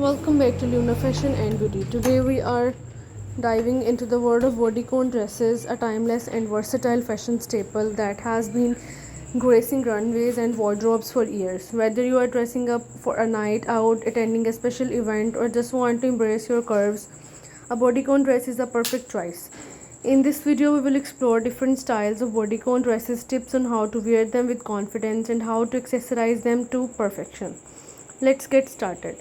Welcome back to Luna Fashion and Beauty. Today we are diving into the world of bodycon dresses, a timeless and versatile fashion staple that has been gracing runways and wardrobes for years. Whether you are dressing up for a night out, attending a special event, or just want to embrace your curves, a bodycon dress is a perfect choice. In this video, we will explore different styles of bodycon dresses, tips on how to wear them with confidence, and how to accessorize them to perfection. Let's get started.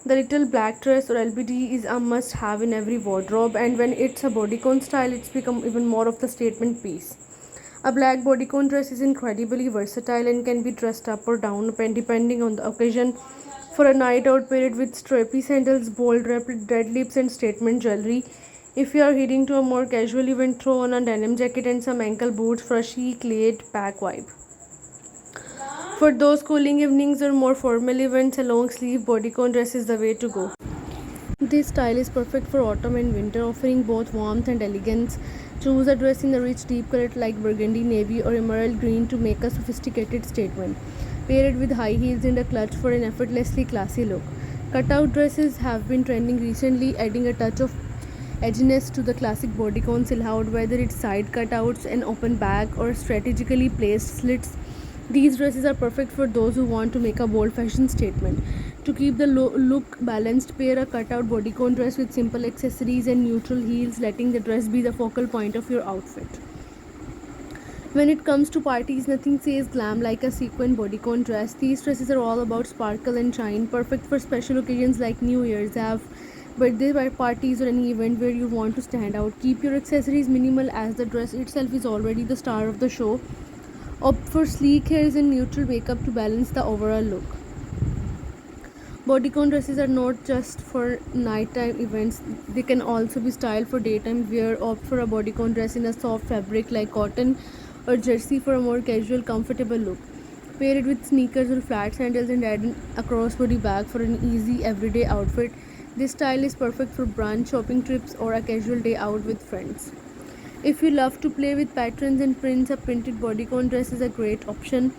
The little black dress or LBD is a must have in every wardrobe, and when it's a bodycon style, it's become even more of the statement piece. A black bodycon dress is incredibly versatile and can be dressed up or down depending on the occasion. For a night out, pair it with strappy sandals, bold red lips, and statement jewelry. If you are heading to a more casual event, throw on a denim jacket and some ankle boots for a chic laid back vibe. For those cooling evenings or more formal events, a long sleeve bodycon dress is the way to go. This style is perfect for autumn and winter, offering both warmth and elegance. Choose a dress in a rich deep color like burgundy, navy, or emerald green to make a sophisticated statement. Pair it with high heels and a clutch for an effortlessly classy look. Cutout dresses have been trending recently, adding a touch of edginess to the classic bodycon silhouette, whether it's side cutouts, an open back, or strategically placed slits. These dresses are perfect for those who want to make a bold fashion statement. To keep the look balanced, pair a cutout bodycon dress with simple accessories and neutral heels, letting the dress be the focal point of your outfit. When it comes to parties, nothing says glam like a sequin bodycon dress. These dresses are all about sparkle and shine, perfect for special occasions like New Year's Eve, birthday parties, or any event where you want to stand out. Keep your accessories minimal as the dress itself is already the star of the show. Opt for sleek hairs and neutral makeup to balance the overall look. Bodycon dresses are not just for nighttime events, they can also be styled for daytime wear. Opt for a bodycon dress in a soft fabric like cotton or jersey for a more casual, comfortable look. Pair it with sneakers or flat sandals and add a crossbody bag for an easy everyday outfit. This style is perfect for brunch, shopping trips, or a casual day out with friends. If you love to play with patterns and prints, a printed bodycon dress is a great option.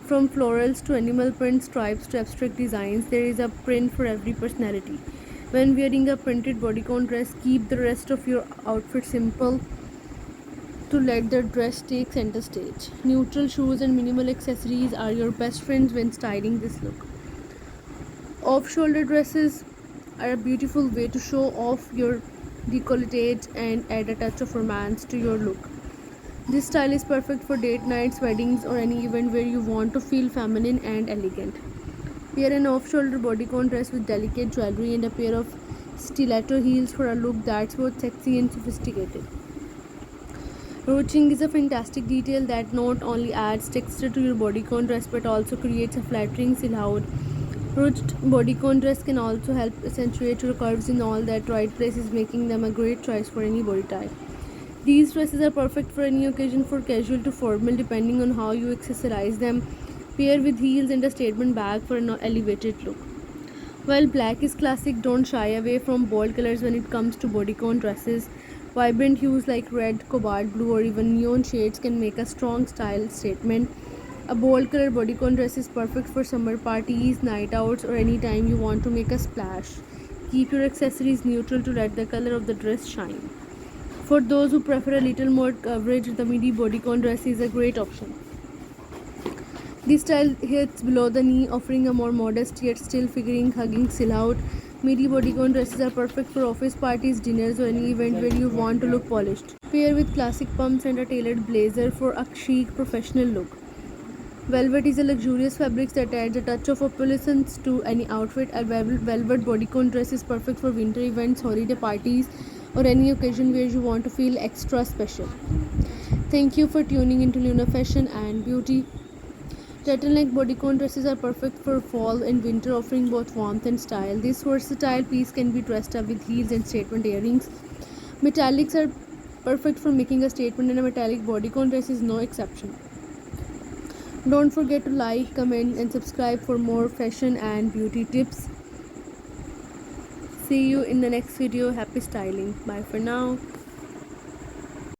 From florals to animal print stripes to abstract designs, there is a print for every personality. When wearing a printed bodycon dress, keep the rest of your outfit simple to let the dress take center stage. Neutral shoes and minimal accessories are your best friends when styling this look. Off-shoulder dresses are a beautiful way to show off your décolletage and add a touch of romance to your look. This style is perfect for date nights, weddings, or any event where you want to feel feminine and elegant. Pair an off-shoulder bodycon dress with delicate jewelry and a pair of stiletto heels for a look that's both sexy and sophisticated. Ruching is a fantastic detail that not only adds texture to your bodycon dress but also creates a flattering silhouette. Ruched bodycon dress can also help accentuate your curves in all that right places, making them a great choice for any body type. These dresses are perfect for any occasion, from casual to formal, depending on how you accessorize them. Pair with heels and a statement bag for an elevated look. While black is classic, don't shy away from bold colors when it comes to bodycon dresses. Vibrant hues like red, cobalt blue, or even neon shades can make a strong style statement. A bold color bodycon dress is perfect for summer parties, night outs, or any time you want to make a splash. Keep your accessories neutral to let the color of the dress shine. For those who prefer a little more coverage, the midi bodycon dress is a great option. This style hits below the knee, offering a more modest yet still hugging silhouette. Midi bodycon dresses are perfect for office parties, dinners, or any event where you want to look polished. Pair with classic pumps and a tailored blazer for a chic professional look. Velvet is a luxurious fabric that adds a touch of opulence to any outfit. A velvet bodycon dress is perfect for winter events, holiday parties, or any occasion where you want to feel extra special. Thank you for tuning into Luna Fashion and Beauty. Turtleneck bodycon dresses are perfect for fall and winter, offering both warmth and style. This versatile piece can be dressed up with heels and statement earrings. Metallics are perfect for making a statement, and a metallic bodycon dress is no exception. Don't forget to like, comment, and subscribe for more fashion and beauty tips. See you in the next video. Happy styling. Bye for now.